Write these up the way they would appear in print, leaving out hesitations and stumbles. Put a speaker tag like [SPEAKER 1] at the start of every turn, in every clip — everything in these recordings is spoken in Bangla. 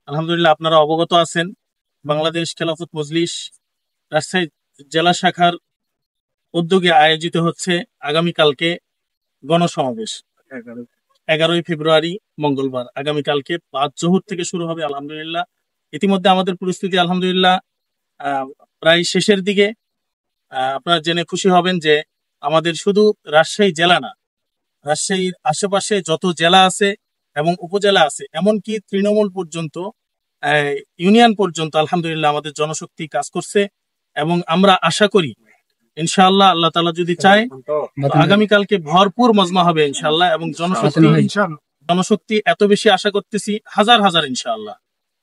[SPEAKER 1] আলহামদুলিল্লাহ আপনারা অবগত আছেন, বাংলাদেশ খেলাফত মজলিস রাজশাহী জেলা শাখার উদ্যোগে আয়োজিত হচ্ছে আগামীকালকে গণসমাবেশ। 11ই ফেব্রুয়ারি মঙ্গলবার আগামীকালকে 5 জোহর থেকে শুরু হবে। আলহামদুলিল্লাহ ইতিমধ্যে আমাদের পরিস্থিতি আলহামদুলিল্লাহ প্রায় শেষের দিকে। আপনারা জেনে খুশি হবেন যে আমাদের শুধু রাজশাহী জেলা না, রাজশাহীর আশেপাশে যত জেলা আছে এবং উপজেলা আছে, এমনকি তৃণমূল পর্যন্ত, ইউনিয়ন পর্যন্ত আলহামদুলিল্লাহ আমাদের জনশক্তি কাজ করছে। এবং আমরা আশা করি ইনশাআল্লাহ, আল্লাহ তাআলা যদি চায়, আগামীকালকে ভরপুর মজমা হবে ইনশাআল্লাহ। এবং জনশক্তি এত বেশি আশা করতেছি, হাজার হাজার ইনশাআল্লাহ।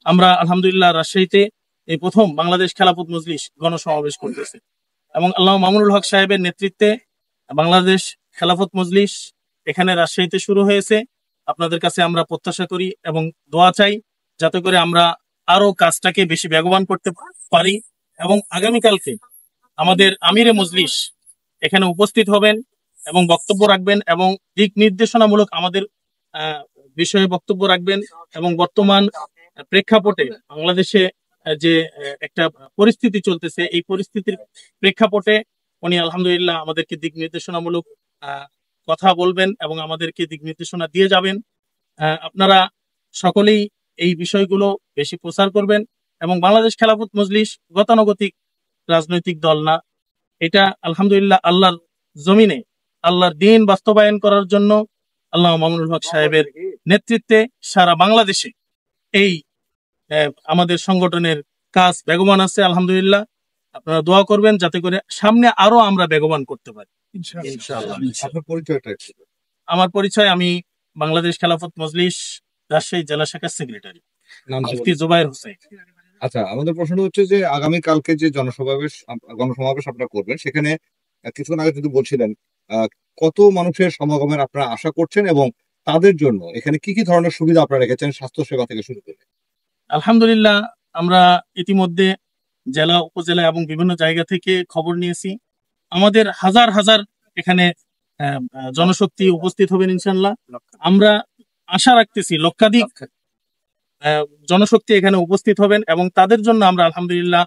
[SPEAKER 1] আমরা আলহামদুলিল্লাহ রাজশাহীতে এই প্রথম বাংলাদেশ খেলাফত মজলিস গণসমাবেশ করতেছে এবং আল্লামা মামুনুল হক সাহেবের নেতৃত্বে বাংলাদেশ খেলাফত মজলিস এখানে রাজশাহীতে শুরু হয়েছে। আপনাদের কাছে আমরা প্রত্যাশা করি এবং দোয়া চাই যাতে করে আমরা আরো কাজটাকে বেশি বেগবান করতে পারি। এবং আগামীকালকে আমাদের আমিরে মজলিস এখানে উপস্থিত হবেন এবং বক্তব্য রাখবেন এবং দিক নির্দেশনামূলক আমাদের বিষয়ে বক্তব্য রাখবেন। এবং বর্তমান প্রেক্ষাপটে বাংলাদেশে যে একটা পরিস্থিতি চলতেছে, এই পরিস্থিতির প্রেক্ষাপটে উনি আলহামদুলিল্লাহ আমাদেরকে দিক নির্দেশনামূলক কথা বলবেন এবং আমাদেরকে দিক নির্দেশনা দিয়ে যাবেন। আপনারা সকলেই এই বিষয়গুলো বেশি প্রচার করবেন। এবং বাংলাদেশ খেলাফত মজলিস গতানুগতিক রাজনৈতিক দল না, এটা আলহামদুলিল্লাহ আল্লাহর জমিনে আল্লাহর দ্বীন বাস্তবায়ন করার জন্য আল্লামা মামুনুল হক সাহেবের নেতৃত্বে সারা বাংলাদেশে এই আমাদের সংগঠনের কাজ বেগবান আছে আলহামদুলিল্লাহ। আপনারা দোয়া করবেন যাতে করে সামনে আরো আমরা বেগবান করতে পারি ইনশাআল্লাহ। আমার পরিচয়, আমি বাংলাদেশ খেলাফত মজলিস রাজশাহী জেলা শাখার সেক্রেটারি মুফতি জুবায়ের হোসেন।
[SPEAKER 2] আচ্ছা, আমাদের প্রশ্ন হচ্ছে যে আগামী কালকে যে গণসমাবেশ আপনারা করবেন, সেখানে কিছুক্ষণ আগে যদি বলছিলেন কত মানুষের সমাগমের আপনারা আশা করছেন এবং তাদের জন্য এখানে কি কি ধরনের সুবিধা আপনারা রেখেছেন স্বাস্থ্য সেবা থেকে শুরু করে?
[SPEAKER 1] আলহামদুলিল্লাহ আমরা ইতিমধ্যে জেলা, উপজেলা এবং বিভিন্ন জায়গা থেকে খবর নিয়েছি। আমাদের হাজার হাজার এখানে জনশক্তি উপস্থিত হবেন ইনশাআল্লাহ। আমরা আশা রাখতেছি লক্ষাধিক জনশক্তি এখানে উপস্থিত হবেন এবং তাদের জন্য আমরা আলহামদুলিল্লাহ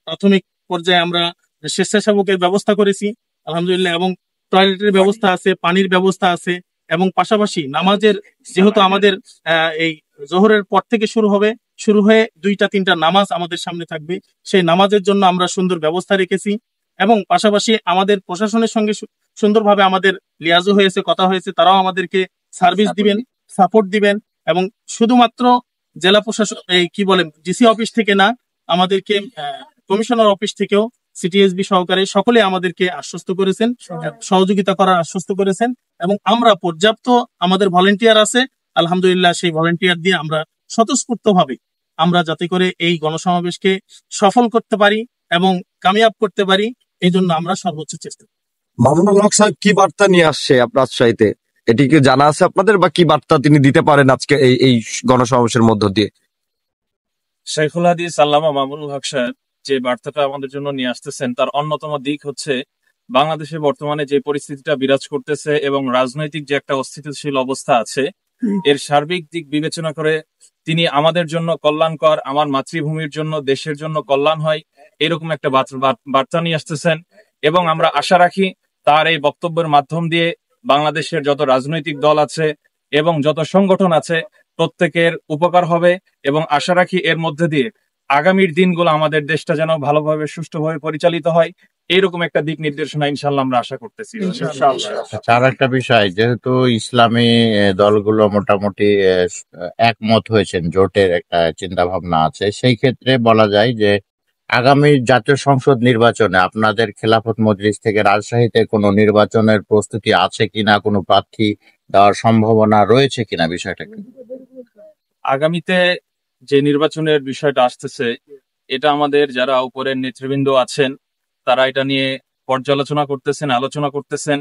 [SPEAKER 1] প্রাথমিক পর্যায়ে আমরা স্বেচ্ছাসেবকের ব্যবস্থা করেছি আলহামদুলিল্লাহ। এবং টয়লেটের ব্যবস্থা আছে, পানির ব্যবস্থা আছে এবং পাশাপাশি নামাজের, যেহেতু আমাদের এই জোহরের পর থেকে শুরু হয়ে 2-3টা নামাজ আমাদের সামনে থাকবে, সেই নামাজের জন্য আমরা সুন্দর ব্যবস্থা রেখেছি। এবং পাশাপাশি আমাদের প্রশাসনের সঙ্গে সুন্দরভাবে আমাদের লিয়াজও হয়েছে, কথা হয়েছে, তারাও আমাদেরকে সার্ভিস দিবেন, সাপোর্ট দিবেন। এবং শুধুমাত্র জেলা প্রশাসন ডিসি অফিস থেকে না, আমাদেরকে কমিশনার অফিস থেকেও সিটিএসবি সহকারে সকলে আমাদেরকে আশ্বস্ত করেছেন, সহযোগিতা করার আশ্বস্ত করেছেন। এবং আমরা পর্যাপ্ত আমাদের ভলেন্টিয়ার আছে আলহামদুলিল্লাহ, সেই ভলেন্টিয়ার দিয়ে আমরা স্বতঃস্ফূর্তভাবে আমরা যাতে করে এই গণসমাবেশকে সফল করতে পারি এবং কামিয়াব করতে পারি, এই জন্য আমরা সর্বোচ্চ চেষ্টা করি।
[SPEAKER 3] মামুনুল হক সাহেব কি বার্তা নিয়ে আসছে আপনার রাজশাহীতে, এটি কি জানা আছে আপনাদের, বা কি বার্তা তিনি দিতে পারেন আজকে এই গণসমাবেশের মধ্য দিয়ে?
[SPEAKER 4] শাইখুল হাদিস আল্লামা মামুনুল হক সাহেব যে বার্তাটা আমাদের জন্য নিয়ে আসতেছেন, তার অন্যতম দিক হচ্ছে বাংলাদেশে বর্তমানে যে পরিস্থিতিটা বিরাজ করতেছে এবং রাজনৈতিক যে একটা অস্থিতিশীল অবস্থা আছে, এর সার্বিক দিক বিবেচনা করে তিনি আমাদের জন্য কল্যাণকর, আমার মাতৃভূমির জন্য, দেশের জন্য কল্যাণ হয়, এরকম একটা বার্তা নিয়ে আসতেছেন। এবং আমরা আশা রাখি তার এই বক্তব্যের মাধ্যম দিয়ে বাংলাদেশের যত রাজনৈতিক দল আছে এবং যত সংগঠন আছে প্রত্যেকের উপকার হবে। এবং আশা রাখি এর মধ্যে দিয়ে আগামীর দিনগুলো আমাদের দেশটা যেন ভালোভাবে সুষ্ঠুভাবে পরিচালিত হয়, এইরকম একটা দিক নির্দেশনা ইনশাল্লাহ আমরা আশা করতেছি।
[SPEAKER 5] আর একটা বিষয়, যেহেতু ইসলামী দলগুলো মোটামুটি একমত হয়েছেন, জোটের একটা চিন্তা ভাবনা আছে, সেই ক্ষেত্রে বলা যায় যে আগামী জাতীয় সংসদ নির্বাচনে আপনাদের খেলাফত মজলিস থেকে রাজশাহীতে কোনো নির্বাচনের প্রস্তুতি আছে কিনা, কোনো প্রার্থী দেওয়ার সম্ভাবনা রয়েছে কিনা, বিষয়টা কি?
[SPEAKER 4] আগামীতে যে নির্বাচনের বিষয়টা আসতেছে, এটা আমাদের যারা উপরের নেতৃবৃন্দ আছেন তারা এটা নিয়ে পর্যালোচনা করতেছেন, আলোচনা করতেছেন।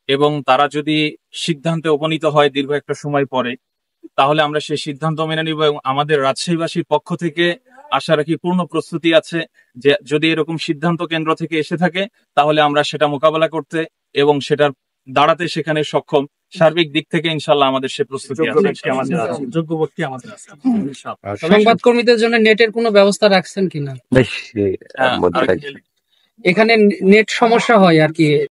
[SPEAKER 4] এবং তারা যদি সিদ্ধান্তে উপনীত হয় দীর্ঘ একটা সময় পরে, তাহলে আমরা সেই সিদ্ধান্ত মেনে নিব। এবং আমাদের রাজশাহীবাসীর পক্ষ থেকে আশা রাখি পূর্ণ প্রস্তুতি আছে যে যদি এরকম সিদ্ধান্ত কেন্দ্র থেকে এসে থাকে, তাহলে আমরা সেটা মোকাবেলা করতে এবং সেটার দাঁড়াতে সেখানে সক্ষম। সার্বিক দিক থেকে ইনশাল্লাহ আমাদের সে প্রস্তুতি আছে।
[SPEAKER 1] যোগ্য ব্যক্তি আমাদের আছে।
[SPEAKER 6] সংবাদ কর্মীদের জন্য নেটের কোনো ব্যবস্থা রাখছেন কিনা?
[SPEAKER 3] বেশ,
[SPEAKER 4] হ্যাঁ,
[SPEAKER 3] মধ্যে
[SPEAKER 4] আর
[SPEAKER 3] থাকি।
[SPEAKER 6] এখানে নেট সমস্যা হয় আর কি।